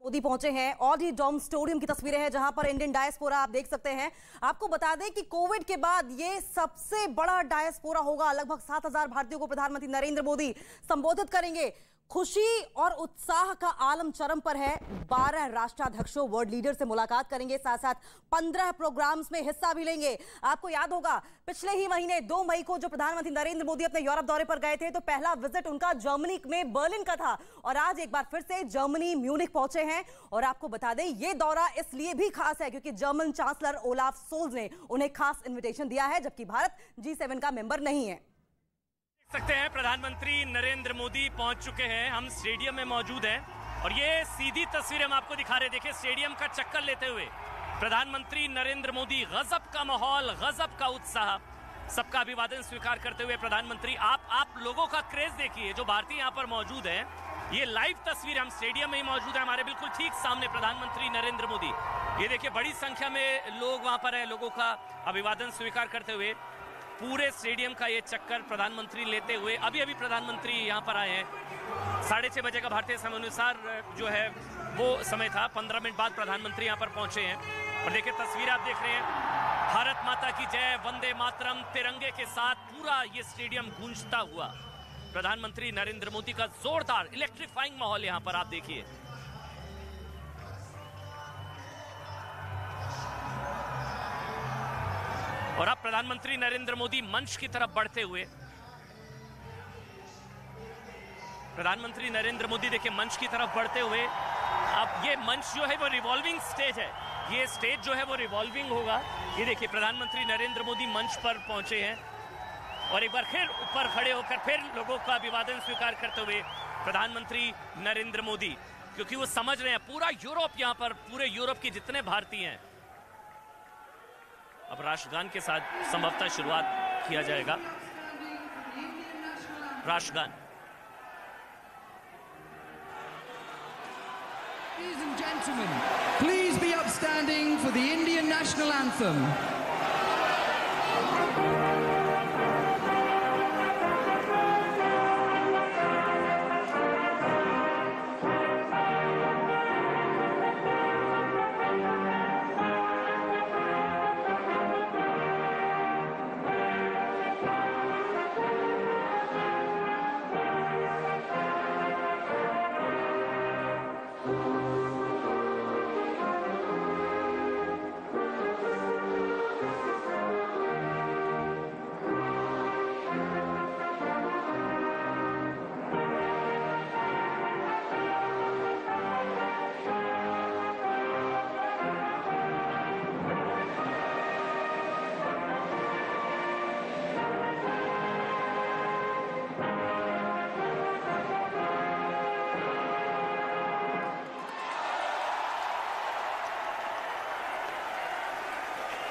मोदी पहुंचे हैं और ही डॉम स्टेडियम की तस्वीरें हैं जहां पर इंडियन डायस्पोरा आप देख सकते हैं। आपको बता दें कि कोविड के बाद ये सबसे बड़ा डायस्पोरा होगा। लगभग 7,000 भारतीयों को प्रधानमंत्री नरेंद्र मोदी संबोधित करेंगे। खुशी और उत्साह का आलम चरम पर है। 12 राष्ट्राध्यक्षों वर्ल्ड लीडर से मुलाकात करेंगे, साथ साथ 15 प्रोग्राम्स में हिस्सा भी लेंगे। आपको याद होगा पिछले ही महीने 2 मई को जो प्रधानमंत्री नरेंद्र मोदी अपने यूरोप दौरे पर गए थे तो पहला विजिट उनका जर्मनी में बर्लिन का था और आज एक बार फिर से जर्मनी म्यूनिख पहुंचे हैं। और आपको बता दें ये दौरा इसलिए भी खास है क्योंकि जर्मन चांसलर ओलाफ सोल्ज ने उन्हें खास इन्विटेशन दिया है, जबकि भारत G7 का मेंबर नहीं है। देख सकते हैं प्रधानमंत्री नरेंद्र मोदी पहुंच चुके हैं। हम स्टेडियम में मौजूद हैं और ये सीधी तस्वीर हम आपको दिखा रहे हैं। देखिए स्टेडियम का चक्कर लेते हुए प्रधानमंत्री नरेंद्र मोदी, गजब का माहौल, गजब का उत्साह, सबका अभिवादन स्वीकार करते हुए प्रधानमंत्री। आप लोगों का क्रेज देखिए जो भारतीय यहाँ पर मौजूद है। ये लाइव तस्वीर, हम स्टेडियम में ही मौजूद है, हमारे बिल्कुल ठीक सामने प्रधानमंत्री नरेंद्र मोदी। ये देखिए बड़ी संख्या में लोग वहां पर है, लोगों का अभिवादन स्वीकार करते हुए पूरे स्टेडियम का ये चक्कर प्रधानमंत्री लेते हुए। अभी अभी प्रधानमंत्री यहाँ पर आए हैं, 6:30 बजे का भारतीय समय अनुसार जो है वो समय था। 15 मिनट बाद प्रधानमंत्री यहाँ पर पहुंचे हैं और देखिए तस्वीर आप देख रहे हैं। भारत माता की जय, वंदे मातरम, तिरंगे के साथ पूरा ये स्टेडियम गूंजता हुआ। प्रधानमंत्री नरेंद्र मोदी का जोरदार इलेक्ट्रीफाइंग माहौल यहाँ पर आप देखिए। और अब प्रधानमंत्री नरेंद्र मोदी मंच की तरफ बढ़ते हुए, प्रधानमंत्री नरेंद्र मोदी देखिए मंच की तरफ बढ़ते हुए। अब ये मंच जो है वो रिवॉल्विंग स्टेज है, ये स्टेज जो है वो रिवॉल्विंग होगा। ये देखिए प्रधानमंत्री नरेंद्र मोदी मंच पर पहुंचे हैं और एक बार फिर ऊपर खड़े होकर फिर लोगों का अभिवादन स्वीकार करते हुए प्रधानमंत्री नरेंद्र मोदी, क्योंकि वो समझ रहे हैं पूरा यूरोप यहाँ पर, पूरे यूरोप के जितने भारतीय हैं। अब राष्ट्रगान के साथ संभवतः शुरुआत किया जाएगा। राष्ट्रगान। Ladies and gentlemen, please be upstanding for the Indian national anthem.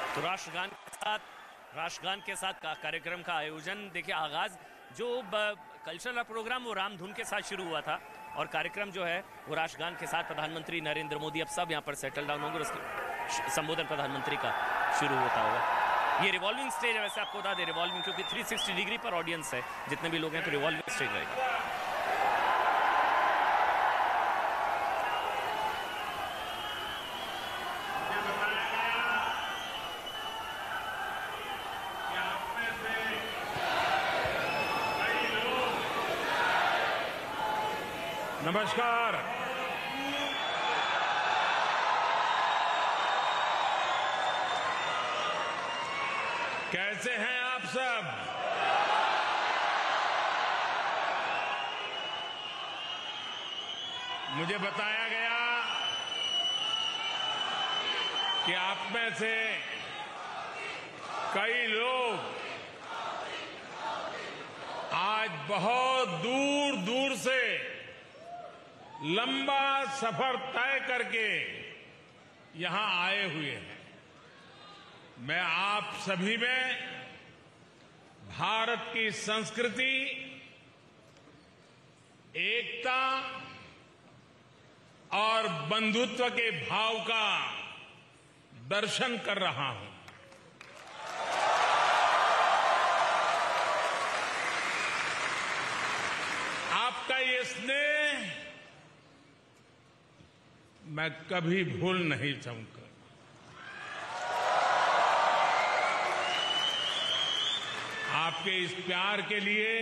तो राष्ट्रगान के साथ कार्यक्रम का आयोजन देखिए, आगाज जो कल्चरल प्रोग्राम वो रामधुन के साथ शुरू हुआ था और कार्यक्रम जो है वो राष्ट्रगान के साथ प्रधानमंत्री नरेंद्र मोदी अब सब यहाँ पर सेटल डाउन होंगे और उसके संबोधन प्रधानमंत्री का शुरू होता होगा। ये रिवॉल्विंग स्टेज है, वैसे आपको बता दें रिवॉल्विंग क्योंकि 360 डिग्री पर ऑडियंस है, जितने भी लोग हैं तो रिवॉल्विंग स्टेज रहेगा। नमस्कार। कैसे हैं आप सब? मुझे बताया गया कि आप में से कई लोग आज बहुत दूर दूर से लंबा सफर तय करके यहां आए हुए हैं। मैं आप सभी में भारत की संस्कृति, एकता और बंधुत्व के भाव का दर्शन कर रहा हूं। आपका ये स्नेह मैं कभी भूल नहीं सकूंगा। आपके इस प्यार के लिए,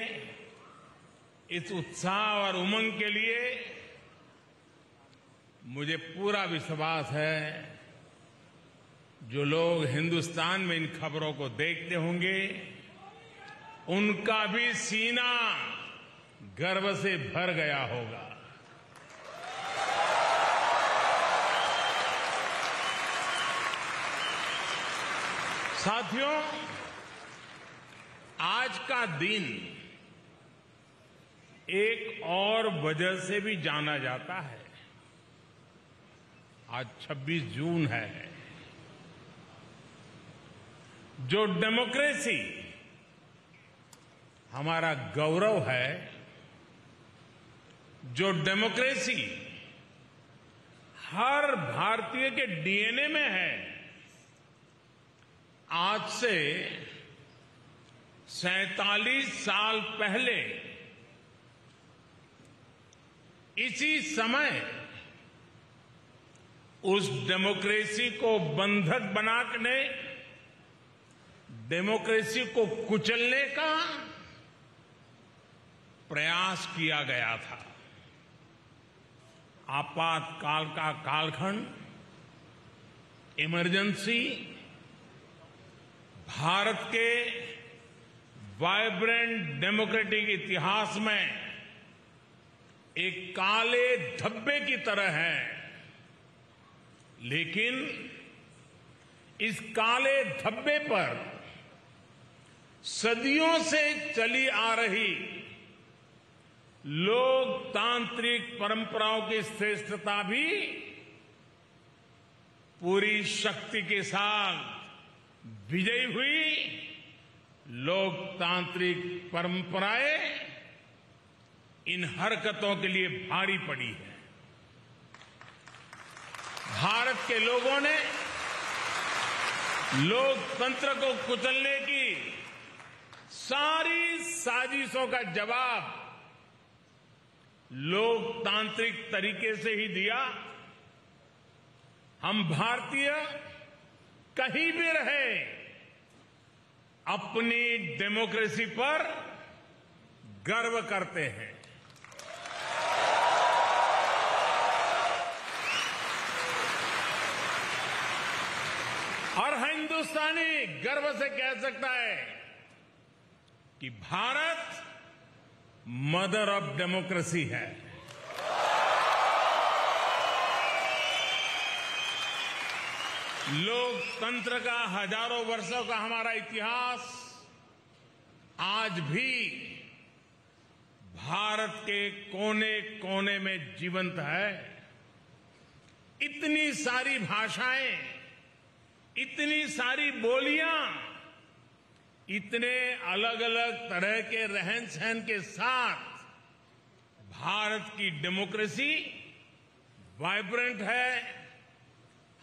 इस उत्साह और उमंग के लिए मुझे पूरा विश्वास है जो लोग हिंदुस्तान में इन खबरों को देखते होंगे उनका भी सीना गर्व से भर गया होगा। साथियों, आज का दिन एक और वजह से भी जाना जाता है। आज 26 जून है। जो डेमोक्रेसी हमारा गौरव है, जो डेमोक्रेसी हर भारतीय के डीएनए में है, आज से 47 साल पहले इसी समय उस डेमोक्रेसी को बंधक बनाने, डेमोक्रेसी को कुचलने का प्रयास किया गया था। आपातकाल का कालखंड, इमरजेंसी, भारत के वाइब्रेंट डेमोक्रेटिक इतिहास में एक काले धब्बे की तरह है। लेकिन इस काले धब्बे पर सदियों से चली आ रही लोकतांत्रिक परंपराओं की श्रेष्ठता भी पूरी शक्ति के साथ विजयी हुई। लोकतांत्रिक परंपराएं इन हरकतों के लिए भारी पड़ी है। भारत के लोगों ने लोकतंत्र को कुचलने की सारी साजिशों का जवाब लोकतांत्रिक तरीके से ही दिया। हम भारतीय कहीं भी रहे, अपनी डेमोक्रेसी पर गर्व करते हैं। और हिंदुस्तानी गर्व से कह सकता है कि भारत मदर ऑफ डेमोक्रेसी है। लोकतंत्र का हजारों वर्षों का हमारा इतिहास आज भी भारत के कोने कोने में जीवंत है। इतनी सारी भाषाएं, इतनी सारी बोलियां, इतने अलग अलग तरह के रहन सहन के साथ भारत की डेमोक्रेसी वाइब्रेंट है।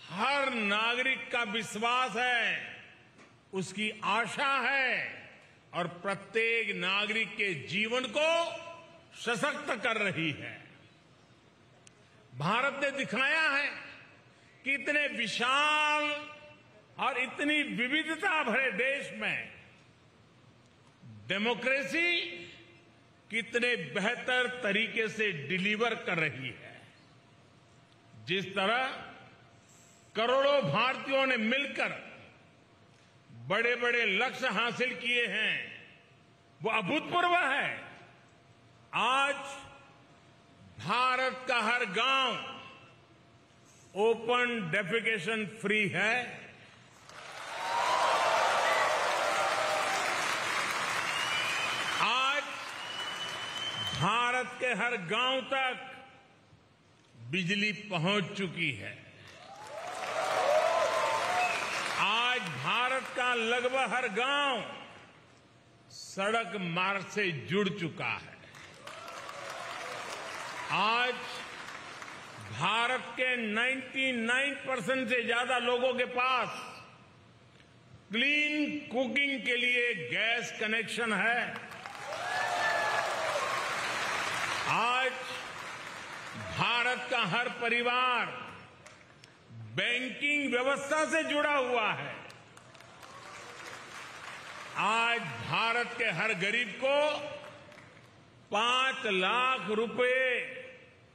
हर नागरिक का विश्वास है, उसकी आशा है और प्रत्येक नागरिक के जीवन को सशक्त कर रही है। भारत ने दिखाया है कि इतने विशाल और इतनी विविधता भरे देश में डेमोक्रेसी कितने बेहतर तरीके से डिलीवर कर रही है। जिस तरह करोड़ों भारतीयों ने मिलकर बड़े बड़े लक्ष्य हासिल किए हैं, वो अभूतपूर्व है। आज भारत का हर गांव ओपन डेफिकेशन फ्री है। आज भारत के हर गांव तक बिजली पहुंच चुकी है। आज भारत का लगभग हर गांव सड़क मार्ग से जुड़ चुका है। आज भारत के 99% से ज्यादा लोगों के पास क्लीन कुकिंग के लिए गैस कनेक्शन है। आज भारत का हर परिवार बैंकिंग व्यवस्था से जुड़ा हुआ है। आज भारत के हर गरीब को 5 लाख रुपए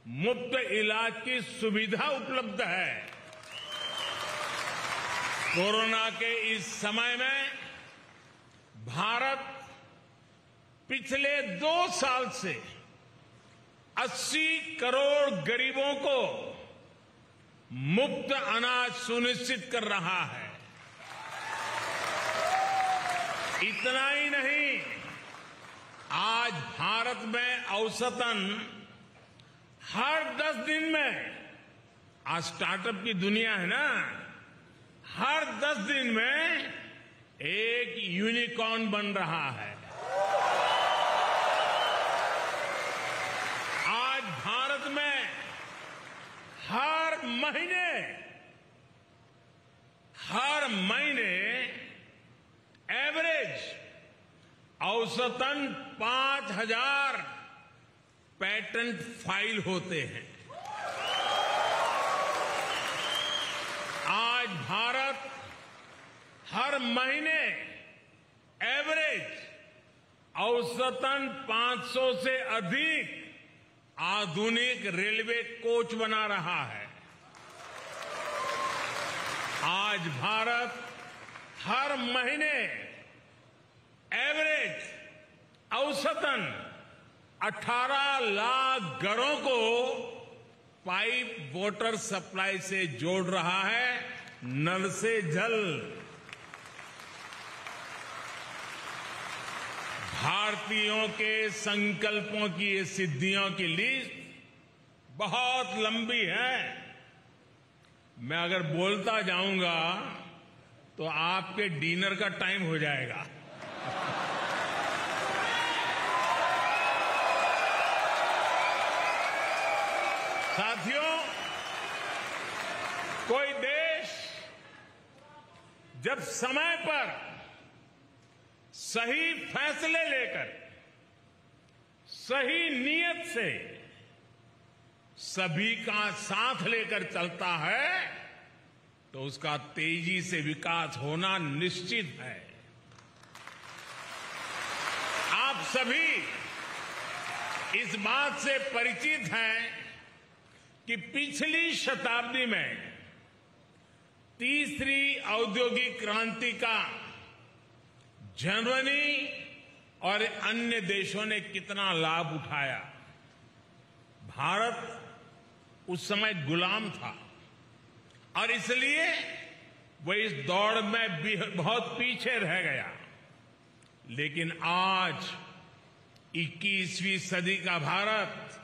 मुफ्त इलाज की सुविधा उपलब्ध है। कोरोना के इस समय में भारत पिछले 2 साल से 80 करोड़ गरीबों को मुफ्त अनाज सुनिश्चित कर रहा है। इतना ही नहीं, आज भारत में औसतन हर 10 दिन में, आज स्टार्टअप की दुनिया है ना, हर 10 दिन में एक यूनिकॉर्न बन रहा है। आज भारत में हर महीने एवरेज औसतन 5000 पेटेंट फाइल होते हैं। आज भारत हर महीने एवरेज औसतन 500 से अधिक आधुनिक रेलवे कोच बना रहा है। आज भारत हर महीने एवरेज औसतन 18 लाख घरों को पाइप वाटर सप्लाई से जोड़ रहा है, नल से जल। भारतीयों के संकल्पों की ये सिद्धियों की लिस्ट बहुत लंबी है। मैं अगर बोलता जाऊंगा तो आपके डिनर का टाइम हो जाएगा। साथियों, कोई देश जब समय पर सही फैसले लेकर सही नीयत से सभी का साथ लेकर चलता है तो उसका तेजी से विकास होना निश्चित है। आप सभी इस बात से परिचित हैं कि पिछली शताब्दी में तीसरी औद्योगिक क्रांति का जर्मनी और अन्य देशों ने कितना लाभ उठाया। भारत उस समय गुलाम था और इसलिए वो इस दौड़ में बहुत पीछे रह गया। लेकिन आज 21वीं सदी का भारत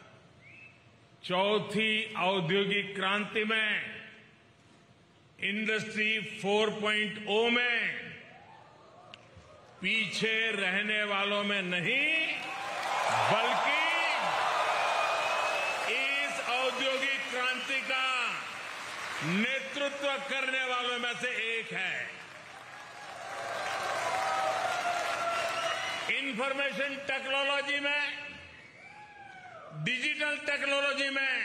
चौथी औद्योगिक क्रांति में इंडस्ट्री 4.0 में पीछे रहने वालों में नहीं बल्कि इस औद्योगिक क्रांति का नेतृत्व करने वालों में से एक है। इंफॉर्मेशन टेक्नोलॉजी में, डिजिटल टेक्नोलॉजी में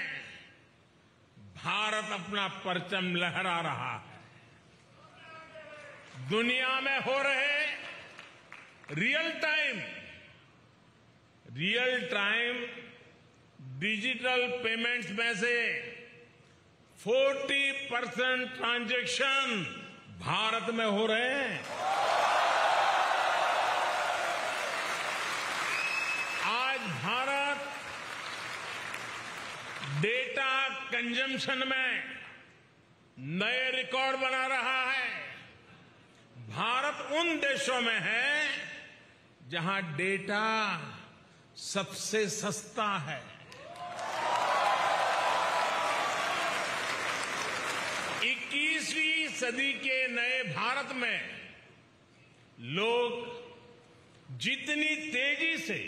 भारत अपना परचम लहरा रहा है। दुनिया में हो रहे रियल टाइम डिजिटल पेमेंट्स में से 40% ट्रांजैक्शन भारत में हो रहे हैं। आज भारत डेटा कंजम्पशन में नए रिकॉर्ड बना रहा है। भारत उन देशों में है जहां डेटा सबसे सस्ता है। 21वीं सदी के नए भारत में लोग जितनी तेजी से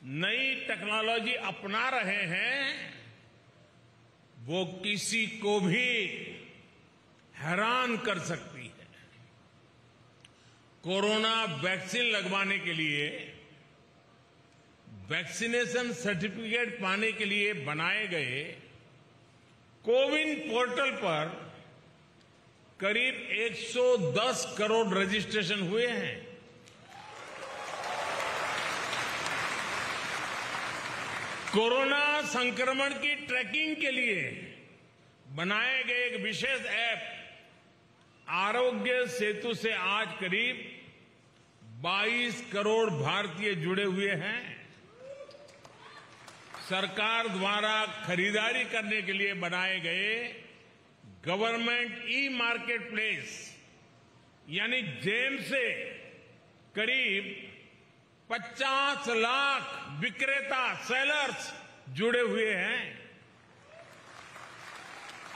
नई टेक्नोलॉजी अपना रहे हैं वो किसी को भी हैरान कर सकती है। कोरोना वैक्सीन लगवाने के लिए वैक्सीनेशन सर्टिफिकेट पाने के लिए बनाए गए कोविन पोर्टल पर करीब 110 करोड़ रजिस्ट्रेशन हुए हैं। कोरोना संक्रमण की ट्रैकिंग के लिए बनाए गए एक विशेष ऐप आरोग्य सेतु से आज करीब 22 करोड़ भारतीय जुड़े हुए हैं। सरकार द्वारा खरीदारी करने के लिए बनाए गए गवर्नमेंट ई मार्केट प्लेस यानी जेम से करीब 50 लाख विक्रेता सेलर्स जुड़े हुए हैं।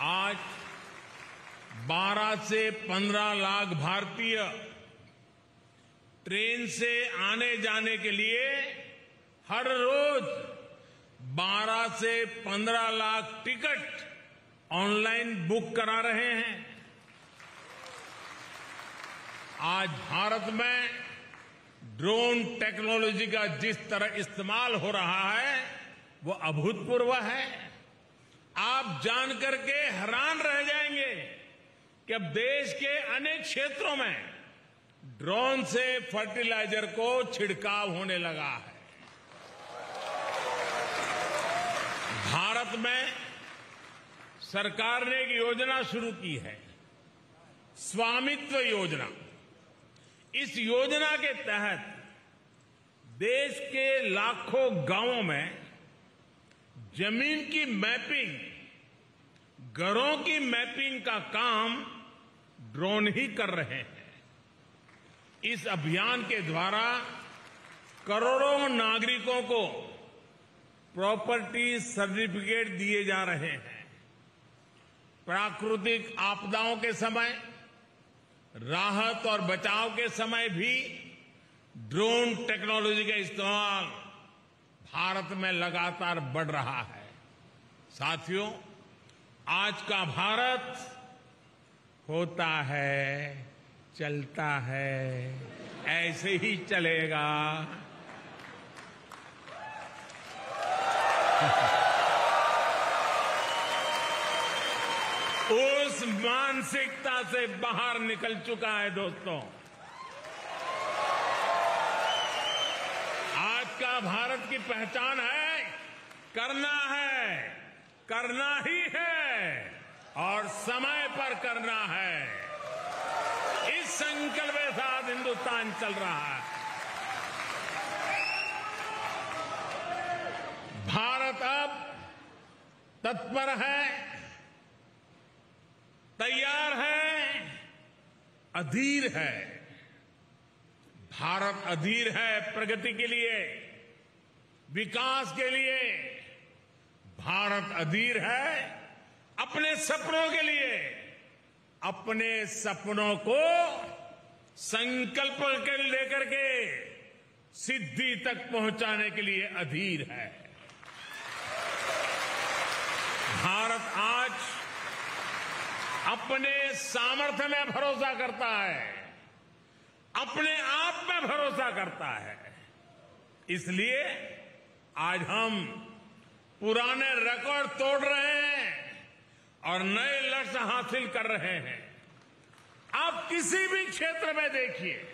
आज 12 से 15 लाख भारतीय ट्रेन से आने जाने के लिए हर रोज 12 से 15 लाख टिकट ऑनलाइन बुक करा रहे हैं। आज भारत में ड्रोन टेक्नोलॉजी का जिस तरह इस्तेमाल हो रहा है वो अभूतपूर्व है। आप जानकर के हैरान रह जाएंगे कि अब देश के अनेक क्षेत्रों में ड्रोन से फर्टिलाइजर को छिड़काव होने लगा है। भारत में सरकार ने एक योजना शुरू की है, स्वामित्व योजना। इस योजना के तहत देश के लाखों गांवों में जमीन की मैपिंग, घरों की मैपिंग का काम ड्रोन ही कर रहे हैं। इस अभियान के द्वारा करोड़ों नागरिकों को प्रॉपर्टी सर्टिफिकेट दिए जा रहे हैं। प्राकृतिक आपदाओं के समय, राहत और बचाव के समय भी ड्रोन टेक्नोलॉजी का इस्तेमाल भारत में लगातार बढ़ रहा है। साथियों, आज का भारत होता है, चलता है, ऐसे ही चलेगा। उस मानसिकता से बाहर निकल चुका है दोस्तों। आज का भारत की पहचान है, करना ही है और समय पर करना है। इस संकल्प के साथ हिंदुस्तान चल रहा है। भारत अब तत्पर है, तैयार है, अधीर है। भारत अधीर है प्रगति के लिए, विकास के लिए। भारत अधीर है अपने सपनों के लिए। अपने सपनों को संकल्प के लेकर के सिद्धि तक पहुंचाने के लिए अधीर है। भारत आज अपने सामर्थ्य में भरोसा करता है, अपने आप में भरोसा करता है। इसलिए आज हम पुराने रिकॉर्ड तोड़ रहे हैं और नए लक्ष्य हासिल कर रहे हैं। आप किसी भी क्षेत्र में देखिए,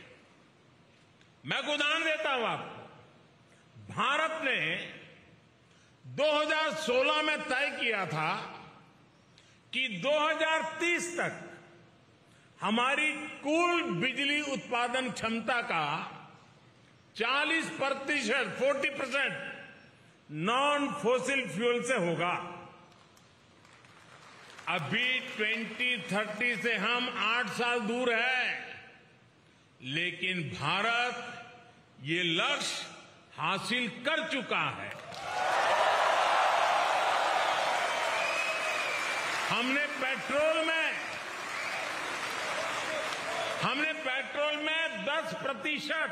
मैं एक उदाहरण देता हूं आपको। भारत ने 2016 में तय किया था कि 2030 तक हमारी कुल बिजली उत्पादन क्षमता का 40% नॉन फॉसिल फ्यूल से होगा। अभी 2030 से हम 8 साल दूर हैं, लेकिन भारत ये लक्ष्य हासिल कर चुका है। हमने पेट्रोल में 10%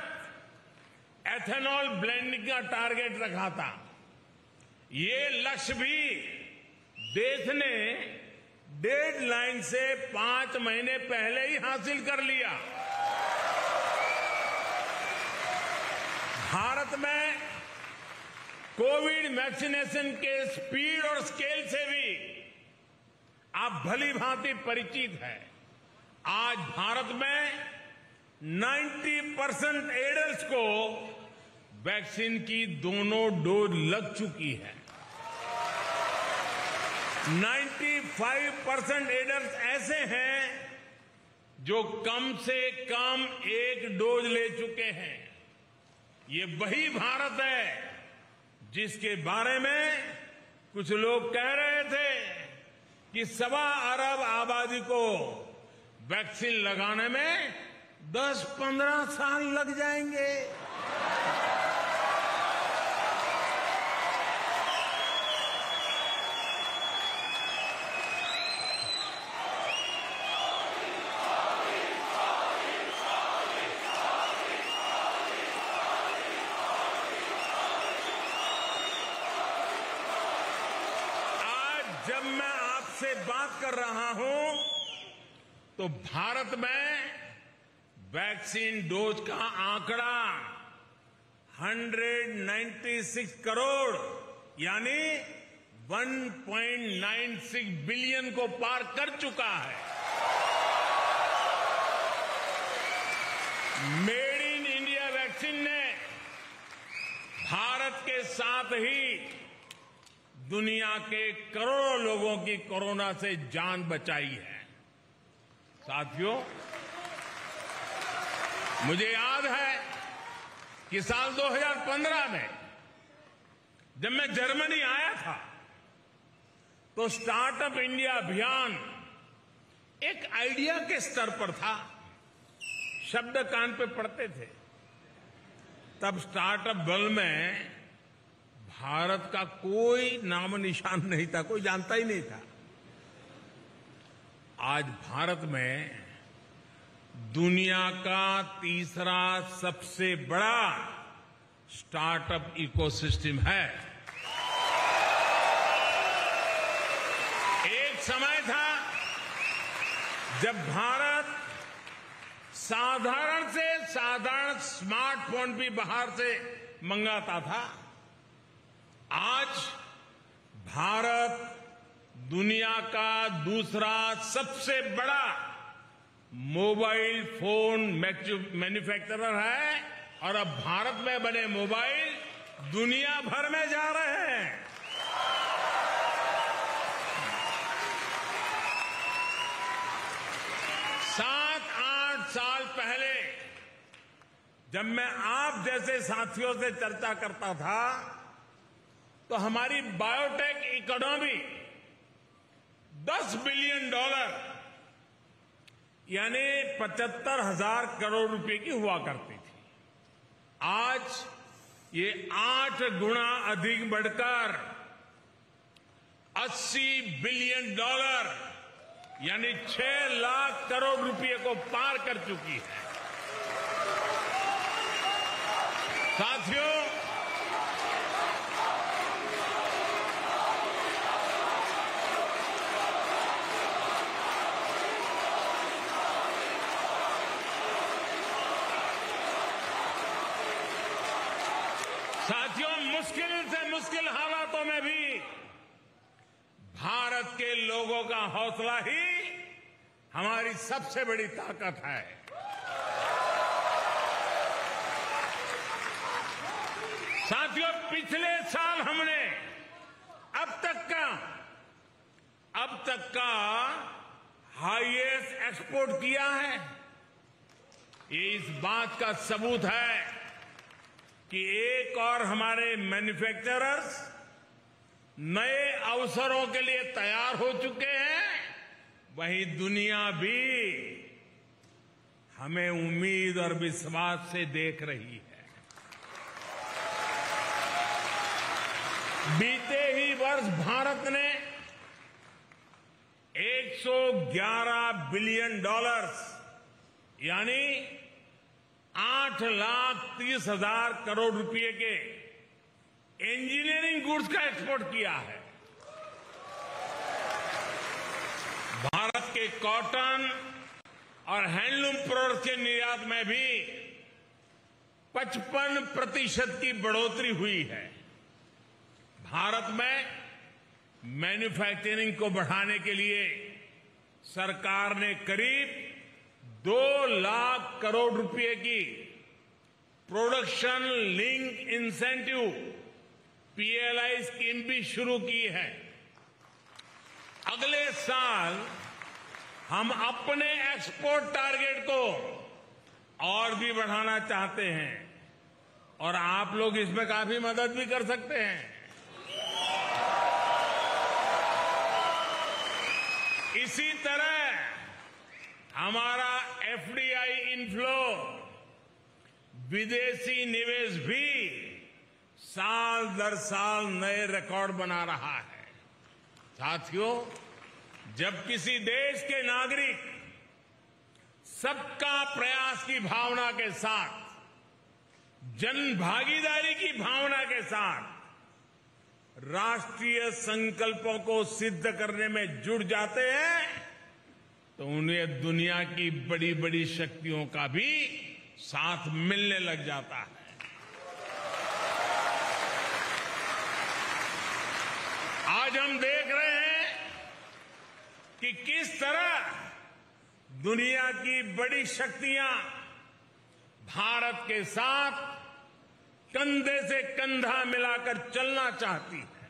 एथेनॉल ब्लेंडिंग का टारगेट रखा था। ये लक्ष्य भी देश ने डेडलाइन से 5 महीने पहले ही हासिल कर लिया। भारत में कोविड वैक्सीनेशन के स्पीड और स्केल से भी आप भली भांति परिचित है। आज भारत में 90% एडल्ट्स को वैक्सीन की दोनों डोज लग चुकी है। 95% एडल्ट्स ऐसे हैं जो कम से कम एक डोज ले चुके हैं। ये वही भारत है जिसके बारे में कुछ लोग कह रहे थे कि 1.25 अरब आबादी को वैक्सीन लगाने में 10-15 साल लग जाएंगे। जब मैं आपसे बात कर रहा हूं तो भारत में वैक्सीन डोज का आंकड़ा 196 करोड़ यानी 1.96 बिलियन को पार कर चुका है। मेड इन इंडिया वैक्सीन ने भारत के साथ ही दुनिया के करोड़ों लोगों की कोरोना से जान बचाई है। साथियों, मुझे याद है कि साल 2015 में जब मैं जर्मनी आया था तो स्टार्टअप इंडिया अभियान एक आइडिया के स्तर पर था, शब्द कान पे पड़ते थे। तब स्टार्टअप वर्ल्ड में भारत का कोई नाम निशान नहीं था, कोई जानता ही नहीं था। आज भारत में दुनिया का तीसरा सबसे बड़ा स्टार्टअप इकोसिस्टम है। एक समय था जब भारत साधारण से साधारण स्मार्टफोन भी बाहर से मंगाता था। आज भारत दुनिया का दूसरा सबसे बड़ा मोबाइल फोन मैन्युफैक्चरर है और अब भारत में बने मोबाइल दुनिया भर में जा रहे हैं। सात आठ साल पहले जब मैं आप जैसे साथियों से चर्चा करता था तो हमारी बायोटेक इकोनॉमी $10 बिलियन यानी 75,000 करोड़ रुपए की हुआ करती थी। आज ये 8 गुना अधिक बढ़कर $80 बिलियन यानी 6 लाख करोड़ रुपए को पार कर चुकी है। साथियों, मुश्किल से मुश्किल हालातों में भी भारत के लोगों का हौसला ही हमारी सबसे बड़ी ताकत है। साथियों, पिछले साल हमने अब तक का हाईएस्ट एक्सपोर्ट किया है। ये इस बात का सबूत है कि एक और हमारे मैन्युफैक्चरर्स नए अवसरों के लिए तैयार हो चुके हैं, वहीं दुनिया भी हमें उम्मीद और विश्वास से देख रही है। बीते ही वर्ष भारत ने $111 बिलियन यानी 8,30,000 करोड़ रुपए के इंजीनियरिंग गुड्स का एक्सपोर्ट किया है। भारत के कॉटन और हैंडलूम प्रोडक्ट्स के निर्यात में भी 55% की बढ़ोतरी हुई है। भारत में मैन्युफैक्चरिंग को बढ़ाने के लिए सरकार ने करीब 2 लाख करोड़ रुपए की production link incentive PLI scheme भी शुरू की है। अगले साल हम अपने एक्सपोर्ट टारगेट को और भी बढ़ाना चाहते हैं और आप लोग इसमें काफी मदद भी कर सकते हैं। इसी तरह हमारा एफडीआई इनफ्लो, विदेशी निवेश भी साल दर साल नए रिकॉर्ड बना रहा है। साथियों, जब किसी देश के नागरिक सबका प्रयास की भावना के साथ, जन भागीदारी की भावना के साथ राष्ट्रीय संकल्पों को सिद्ध करने में जुट जाते हैं तो उन्हें दुनिया की बड़ी बड़ी शक्तियों का भी साथ मिलने लग जाता है। आज हम देख रहे हैं कि किस तरह दुनिया की बड़ी शक्तियां भारत के साथ कंधे से कंधा मिलाकर चलना चाहती है।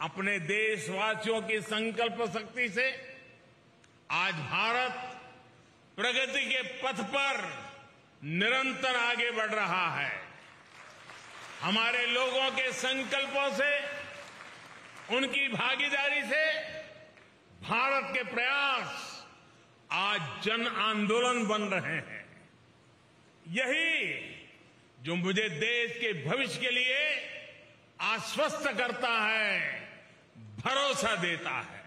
अपने देशवासियों की संकल्प शक्ति से आज भारत प्रगति के पथ पर निरंतर आगे बढ़ रहा है। हमारे लोगों के संकल्पों से, उनकी भागीदारी से भारत के प्रयास आज जन आंदोलन बन रहे हैं। यही जो मुझे देश के भविष्य के लिए आश्वस्त करता है, भरोसा देता है।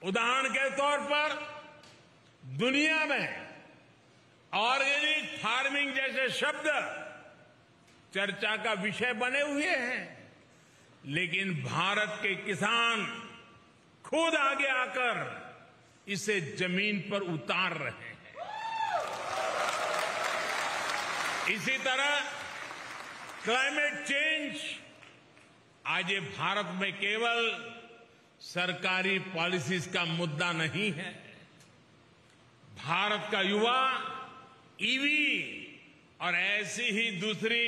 उदाहरण के तौर पर दुनिया में ऑर्गेनिक फार्मिंग जैसे शब्द चर्चा का विषय बने हुए हैं, लेकिन भारत के किसान खुद आगे आकर इसे जमीन पर उतार रहे हैं। इसी तरह क्लाइमेट चेंज आज ये भारत में केवल सरकारी पॉलिसीज का मुद्दा नहीं है। भारत का युवा ईवी और ऐसी ही दूसरी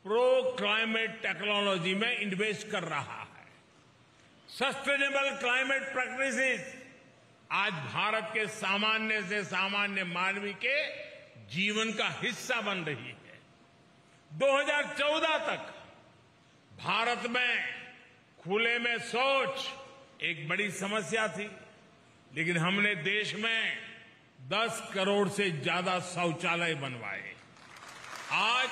प्रो क्लाइमेट टेक्नोलॉजी में इन्वेस्ट कर रहा है। सस्टेनेबल क्लाइमेट प्रैक्टिसेस आज भारत के सामान्य से सामान्य मानवी के जीवन का हिस्सा बन रही है। 2014 तक भारत में खुले में शौच एक बड़ी समस्या थी, लेकिन हमने देश में 10 करोड़ से ज्यादा शौचालय बनवाए। आज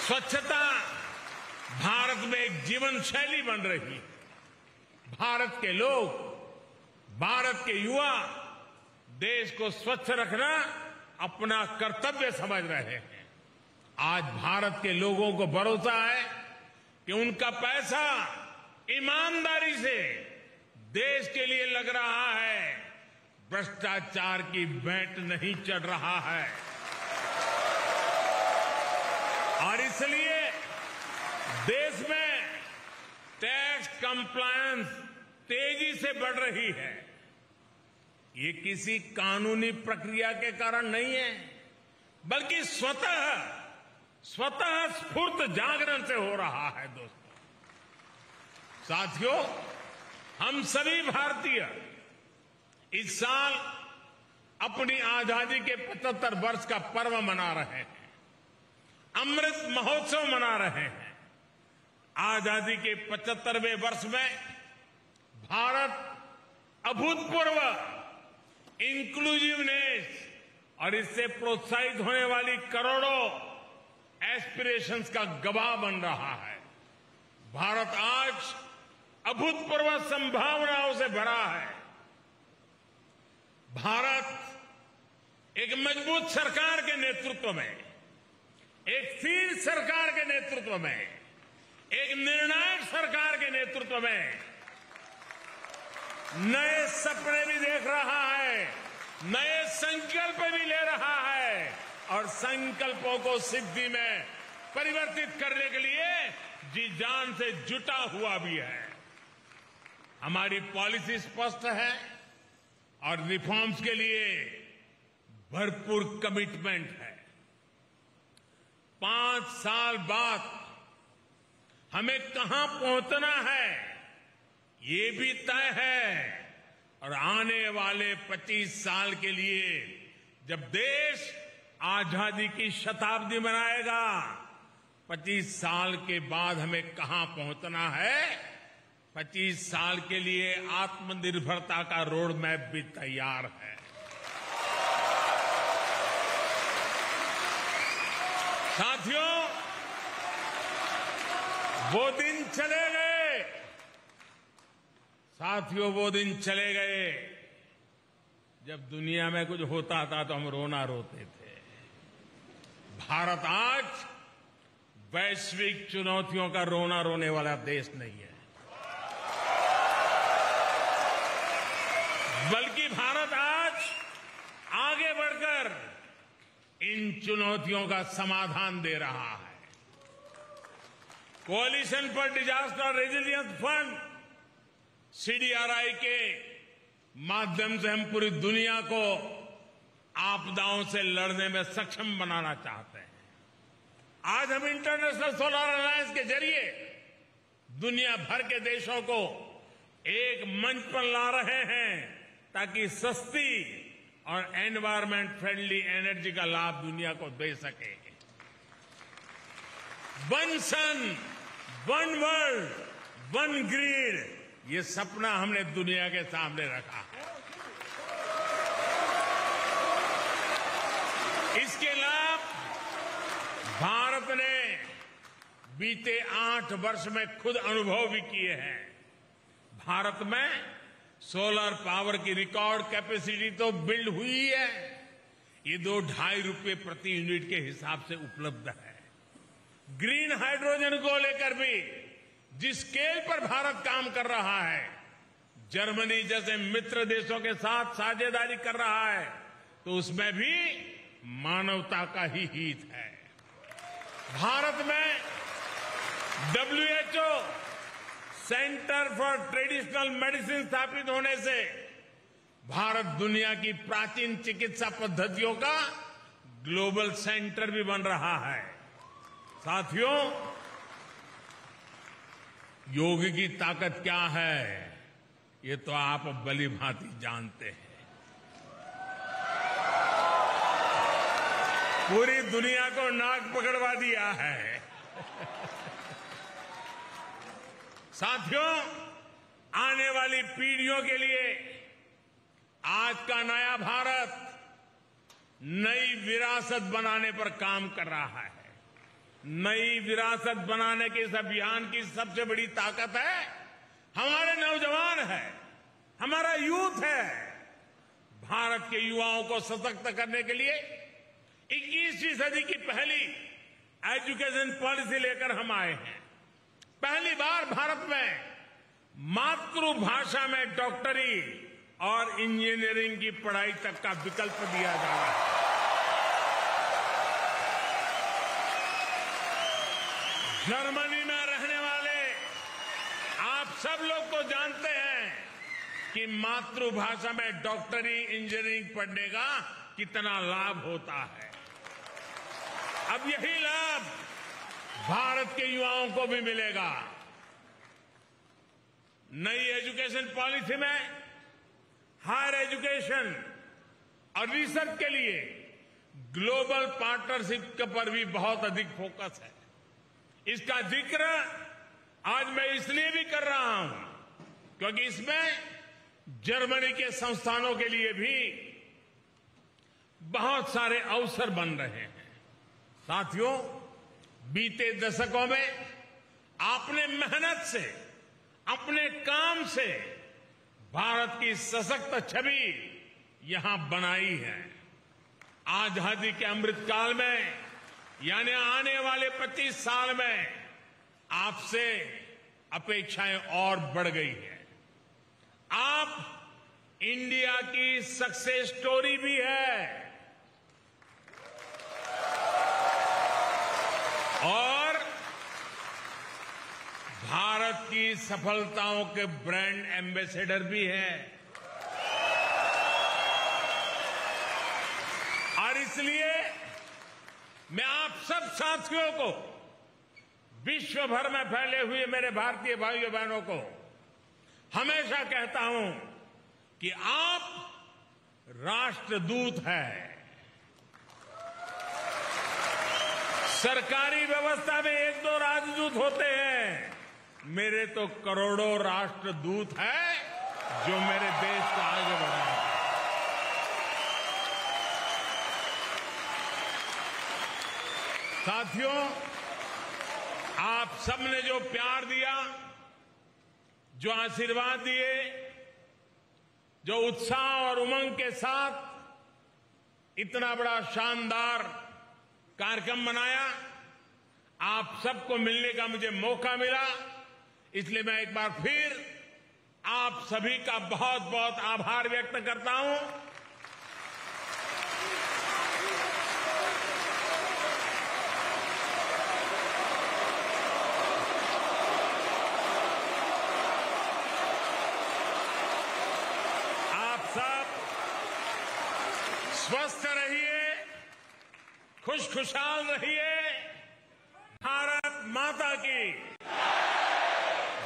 स्वच्छता भारत में एक जीवन शैली बन रही है। भारत के लोग, भारत के युवा देश को स्वच्छ रखना अपना कर्तव्य समझ रहे हैं। आज भारत के लोगों को भरोसा है कि उनका पैसा ईमानदारी से देश के लिए लग रहा है, भ्रष्टाचार की भेंट नहीं चढ़ रहा है। और इसलिए देश में टैक्स कंप्लायंस तेजी से बढ़ रही है। ये किसी कानूनी प्रक्रिया के कारण नहीं है, बल्कि स्वतः स्फूर्त जागरण से हो रहा है। दोस्तों, साथियों, हम सभी भारतीय इस साल अपनी आजादी के 75 वर्ष का पर्व मना रहे हैं, अमृत महोत्सव मना रहे हैं। आजादी के 75वें वर्ष में भारत अभूतपूर्व इंक्लूसिवनेस और इससे प्रोत्साहित होने वाली करोड़ों एस्पिरेशंस का गवाह बन रहा है। भारत आज अभूतपूर्व संभावनाओं से भरा है। भारत एक मजबूत सरकार के नेतृत्व में, एक स्थिर सरकार के नेतृत्व में, एक निर्णायक सरकार के नेतृत्व में नए सपने भी देख रहा है, नए संकल्प भी ले रहा है और संकल्पों को सिद्धि में परिवर्तित करने के लिए जी जान से जुटा हुआ भी है। हमारी पॉलिसी स्पष्ट है और रिफॉर्म्स के लिए भरपूर कमिटमेंट है। 5 साल बाद हमें कहां पहुंचना है ये भी तय है और आने वाले 25 साल के लिए जब देश आजादी की शताब्दी मनाएगा, 25 साल के बाद हमें कहां पहुंचना है, 25 साल के लिए आत्मनिर्भरता का रोड मैप भी तैयार है। साथियों, वो दिन चले गए। साथियों, वो दिन चले गए जब दुनिया में कुछ होता था तो हम रोना रोते थे। भारत आज वैश्विक चुनौतियों का रोना रोने वाला देश नहीं है, बल्कि भारत आज आगे बढ़कर इन चुनौतियों का समाधान दे रहा है। Coalition for disaster resilience fund CDRI के माध्यम से हम पूरी दुनिया को आपदाओं से लड़ने में सक्षम बनाना चाहते हैं। आज हम इंटरनेशनल सोलर अलायंस के जरिए दुनिया भर के देशों को एक मंच पर ला रहे हैं ताकि सस्ती और एनवायरमेंट फ्रेंडली एनर्जी का लाभ दुनिया को दे सके। वन सन, वन वर्ल्ड, वन ग्रिड, ये सपना हमने दुनिया के सामने रखा है। इसके लाभ भारत ने बीते 8 वर्ष में खुद अनुभव भी किए हैं। भारत में सोलर पावर की रिकॉर्ड कैपेसिटी तो बिल्ड हुई है, ये ₹2-2.5 प्रति यूनिट के हिसाब से उपलब्ध है। ग्रीन हाइड्रोजन को लेकर भी जिस स्केल पर भारत काम कर रहा है, जर्मनी जैसे मित्र देशों के साथ साझेदारी कर रहा है, तो उसमें भी मानवता का ही हित है। भारत में WHO centre for traditional medicine स्थापित होने से भारत दुनिया की प्राचीन चिकित्सा पद्धतियों का ग्लोबल सेंटर भी बन रहा है। साथियों, योग की ताकत क्या है ये तो आप भली भांति जानते हैं। पूरी दुनिया को नाक पकड़वा दिया है। साथियों, आने वाली पीढ़ियों के लिए आज का नया भारत नई विरासत बनाने पर काम कर रहा है। नई विरासत बनाने के इस अभियान की सबसे बड़ी ताकत है हमारे नौजवान है, हमारा यूथ है। भारत के युवाओं को सशक्त करने के लिए 21वीं सदी की पहली एजुकेशन पॉलिसी लेकर हम आए हैं। पहली बार भारत में मातृभाषा में डॉक्टरी और इंजीनियरिंग की पढ़ाई तक का विकल्प दिया जा रहा है। जर्मनी में रहने वाले आप सब लोग तो जानते हैं कि मातृभाषा में डॉक्टरी इंजीनियरिंग पढ़ने का कितना लाभ होता है। अब यही लाभ भारत के युवाओं को भी मिलेगा। नई एजुकेशन पॉलिसी में हायर एजुकेशन और रिसर्च के लिए ग्लोबल पार्टनरशिप पर भी बहुत अधिक फोकस है। इसका जिक्र आज मैं इसलिए भी कर रहा हूं क्योंकि इसमें जर्मनी के संस्थानों के लिए भी बहुत सारे अवसर बन रहे हैं। साथियों, बीते दशकों में आपने मेहनत से, अपने काम से भारत की सशक्त छवि यहां बनाई है। आजादी के अमृतकाल में यानी आने वाले 25 साल में आपसे अपेक्षाएं और बढ़ गई है। आप इंडिया की सक्सेस स्टोरी भी है और भारत की सफलताओं के ब्रांड एम्बेसडर भी हैं। और इसलिए मैं आप सब साथियों को, विश्व भर में फैले हुए मेरे भारतीय भाइयों बहनों को हमेशा कहता हूं कि आप राष्ट्रदूत हैं। सरकारी व्यवस्था में एक दो राजदूत होते हैं, मेरे तो करोड़ों राष्ट्रदूत हैं जो मेरे देश को आगे बढ़ाएंगे। साथियों, आप सबने जो प्यार दिया, जो आशीर्वाद दिए, जो उत्साह और उमंग के साथ इतना बड़ा शानदार कार्यक्रम बनाया, आप सबको मिलने का मुझे मौका मिला, इसलिए मैं एक बार फिर आप सभी का बहुत बहुत आभार व्यक्त करता हूं। आप सब स्वस्थ रहिए, खुशखुशाल रहिए। भारत माता की,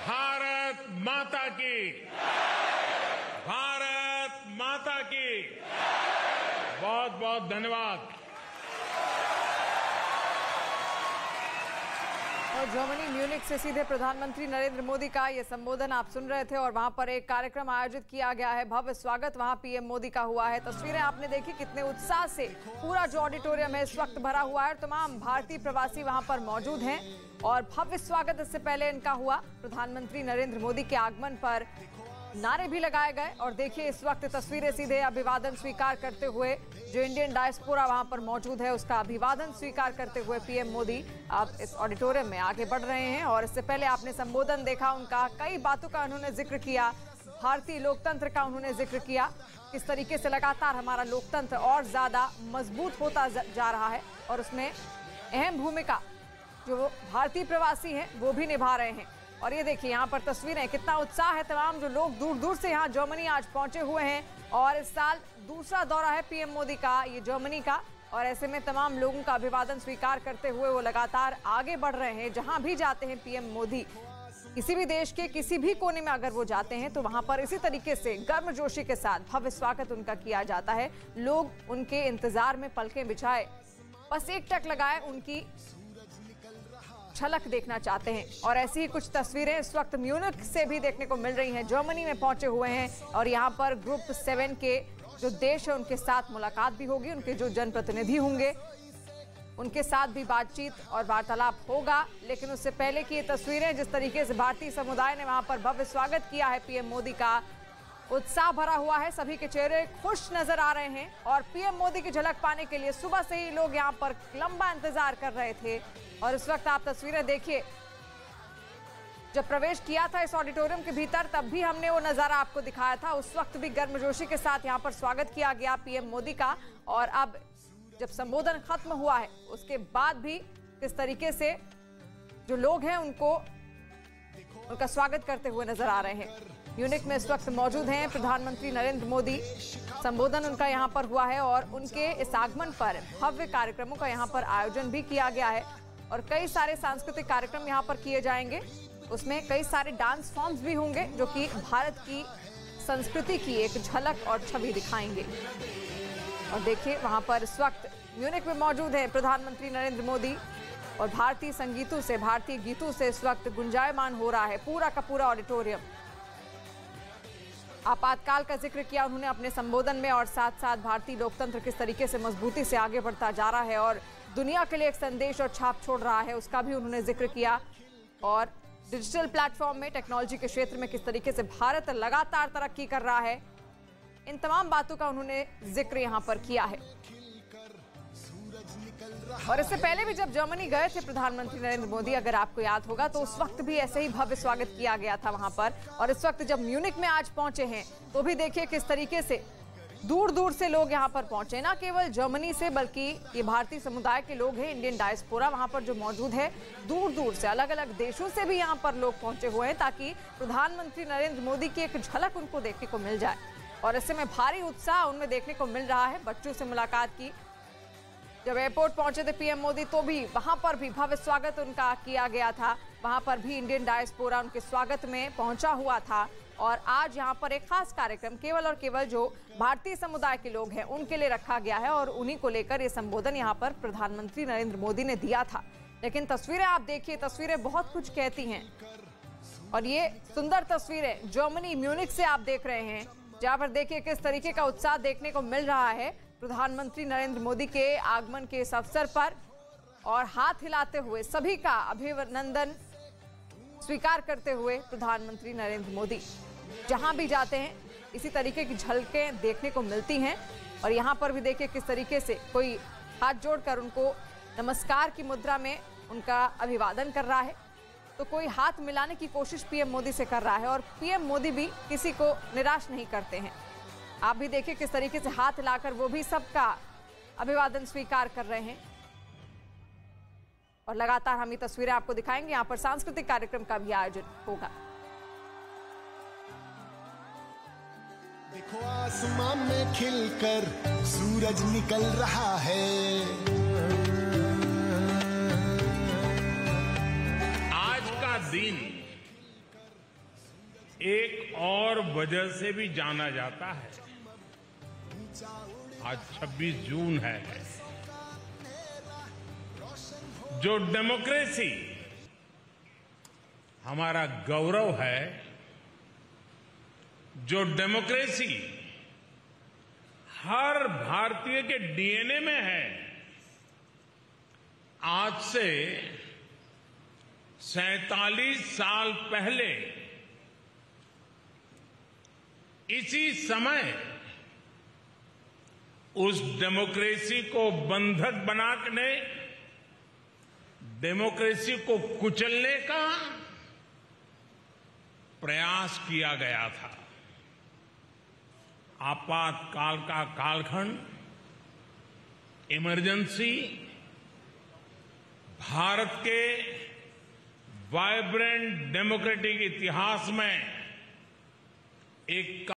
भारत माता की, भारत माता की। बहुत बहुत धन्यवाद। और जर्मनी म्यूनिख से सीधे प्रधानमंत्री नरेंद्र मोदी का ये संबोधन आप सुन रहे थे और वहां पर एक कार्यक्रम आयोजित किया गया है। भव्य स्वागत वहां पीएम मोदी का हुआ है। तस्वीरें आपने देखी, कितने उत्साह से पूरा जो ऑडिटोरियम है इस वक्त भरा हुआ है। तमाम भारतीय प्रवासी वहां पर मौजूद हैं और भव्य स्वागत इससे पहले इनका हुआ। प्रधानमंत्री नरेंद्र मोदी के आगमन पर नारे भी लगाए गए और देखिए इस वक्त तस्वीरें सीधे अभिवादन स्वीकार करते हुए जो इंडियन डायस्पोरा वहां पर मौजूद है उसका अभिवादन स्वीकार करते हुए पीएम मोदी अब इस ऑडिटोरियम में आगे बढ़ रहे हैं। और इससे पहले आपने संबोधन देखा उनका, कई बातों का उन्होंने जिक्र किया, भारतीय लोकतंत्र का उन्होंने जिक्र किया, किस तरीके से लगातार हमारा लोकतंत्र और ज्यादा मजबूत होता जा रहा है और उसमें अहम भूमिका जो भारतीय प्रवासी हैं वो भी निभा रहे हैं। और ये देखिए यहाँ पर तस्वीरें, कितना उत्साह है। तमाम जो लोग दूर दूर से यहाँ जर्मनी आज पहुंचे हुए हैं और इस साल दूसरा दौरा है पीएम मोदी का ये जर्मनी का। और ऐसे में तमाम लोगों का अभिवादन स्वीकार करते हुए वो लगातार आगे बढ़ रहे हैं। जहां भी जाते हैं पीएम मोदी, किसी भी देश के किसी भी कोने में अगर वो जाते हैं तो वहां पर इसी तरीके से गर्मजोशी के साथ भव्य स्वागत उनका किया जाता है। लोग उनके इंतजार में पलकें बिछाए बस एक टक लगाए उनकी झलक देखना चाहते हैं। और ऐसी ही कुछ तस्वीरें इस वक्त म्यूनिख से भी देखने को मिल रही हैं। जर्मनी में पहुंचे हुए हैं और यहाँ पर ग्रुप 7 के जो देश है उनके साथ मुलाकात भी होगी, उनके जो जनप्रतिनिधि होंगे उनके साथ भी बातचीत और वार्तालाप होगा। लेकिन उससे पहले की ये तस्वीरें, जिस तरीके से भारतीय समुदाय ने वहां पर भव्य स्वागत किया है पीएम मोदी का, उत्साह भरा हुआ है, सभी के चेहरे खुश नजर आ रहे हैं। और पीएम मोदी की झलक पाने के लिए सुबह से ही लोग यहाँ पर लंबा इंतजार कर रहे थे। और इस वक्त आप तस्वीरें देखिए, जब प्रवेश किया था इस ऑडिटोरियम के भीतर तब भी हमने वो नजारा आपको दिखाया था। उस वक्त भी गर्मजोशी के साथ यहाँ पर स्वागत किया गया पीएम मोदी का। और अब जब संबोधन खत्म हुआ है उसके बाद भी किस तरीके से जो लोग हैं उनका स्वागत करते हुए नजर आ रहे हैं। म्यूनिख में इस वक्त मौजूद हैं प्रधानमंत्री नरेंद्र मोदी। संबोधन उनका यहाँ पर हुआ है और उनके इस आगमन पर भव्य कार्यक्रमों का यहाँ पर आयोजन भी किया गया है और कई सारे सांस्कृतिक कार्यक्रम यहाँ पर किए जाएंगे। उसमें कई सारे डांस फॉर्म्स भी होंगे जो कि भारत की संस्कृति की एक झलक और छवि दिखाएंगे। और देखिए वहां पर इस वक्त म्यूनिख में मौजूद हैं प्रधानमंत्री नरेंद्र मोदी और भारतीय संगीतों से, भारतीय गीतों से इस वक्त गुंजायमान हो रहा है पूरा का पूरा ऑडिटोरियम। आपातकाल का जिक्र किया उन्होंने अपने संबोधन में और साथ साथ भारतीय लोकतंत्र किस तरीके से मजबूती से आगे बढ़ता जा रहा है और दुनिया के लिए एक संदेश और छाप छोड़ रहा है उसका भी उन्होंने जिक्र किया। और डिजिटल प्लेटफॉर्म में, टेक्नोलॉजी के क्षेत्र में किस तरीके से भारत लगातार तरक्की कर रहा है, इन तमाम बातों का उन्होंने जिक्र यहाँ पर किया है। और इससे पहले भी जब जर्मनी गए थे प्रधानमंत्री नरेंद्र मोदी, अगर आपको याद होगा, तो उस वक्त भी ऐसे ही भव्य स्वागत किया गया था वहां पर। और इस वक्त जब म्यूनिख में आज पहुंचे हैं तो भी देखिए किस तरीके से दूर दूर से लोग यहाँ पर पहुंचे, ना केवल जर्मनी से बल्कि ये भारतीय समुदाय के लोग हैं, इंडियन डायस्पोरा वहां पर जो मौजूद है, दूर दूर से अलग अलग देशों से भी यहाँ पर लोग पहुंचे हुए हैं ताकि प्रधानमंत्री नरेंद्र मोदी की एक झलक उनको देखने को मिल जाए। और ऐसे में भारी उत्साह उनमें देखने को मिल रहा है। बच्चों से मुलाकात की, जब एयरपोर्ट पहुंचे थे पीएम मोदी तो भी वहां पर भी भव्य स्वागत उनका किया गया था। वहां पर भी इंडियन डायस्पोरा उनके स्वागत में पहुंचा हुआ था। और आज यहां पर एक खास कार्यक्रम केवल और केवल जो भारतीय समुदाय के लोग हैं उनके लिए रखा गया है और उन्हीं को लेकर ये संबोधन यहां पर प्रधानमंत्री नरेंद्र मोदी ने दिया था। लेकिन तस्वीरें आप देखिए, तस्वीरें बहुत कुछ कहती हैं। और ये सुंदर तस्वीरें जर्मनी म्यूनिख से आप देख रहे हैं, जहां पर देखिए किस तरीके का उत्साह देखने को मिल रहा है प्रधानमंत्री नरेंद्र मोदी के आगमन के इस अवसर पर। और हाथ हिलाते हुए सभी का अभिनंदन स्वीकार करते हुए प्रधानमंत्री नरेंद्र मोदी जहां भी जाते हैं इसी तरीके की झलकें देखने को मिलती हैं। और यहां पर भी देखिए किस तरीके से कोई हाथ जोड़कर उनको नमस्कार की मुद्रा में उनका अभिवादन कर रहा है, तो कोई हाथ मिलाने की कोशिश पीएम मोदी से कर रहा है। और पीएम मोदी भी किसी को निराश नहीं करते हैं। आप भी देखिए किस तरीके से हाथ हिलाकर वो भी सबका अभिवादन स्वीकार कर रहे हैं। और लगातार हम ये तस्वीरें आपको दिखाएंगे। यहाँ पर सांस्कृतिक कार्यक्रम का भी आयोजन होगा। देखो आसमान में खिलकर सूरज निकल रहा है। आज का दिन एक और वजह से भी जाना जाता है। आज 26 जून है। जो डेमोक्रेसी हमारा गौरव है, जो डेमोक्रेसी हर भारतीय के डीएनए में है, आज से 47 साल पहले इसी समय उस डेमोक्रेसी को बंधक बनाने, डेमोक्रेसी को कुचलने का प्रयास किया गया था। आपातकाल का कालखंड, इमरजेंसी, भारत के वाइब्रेंट डेमोक्रेटिक इतिहास में एक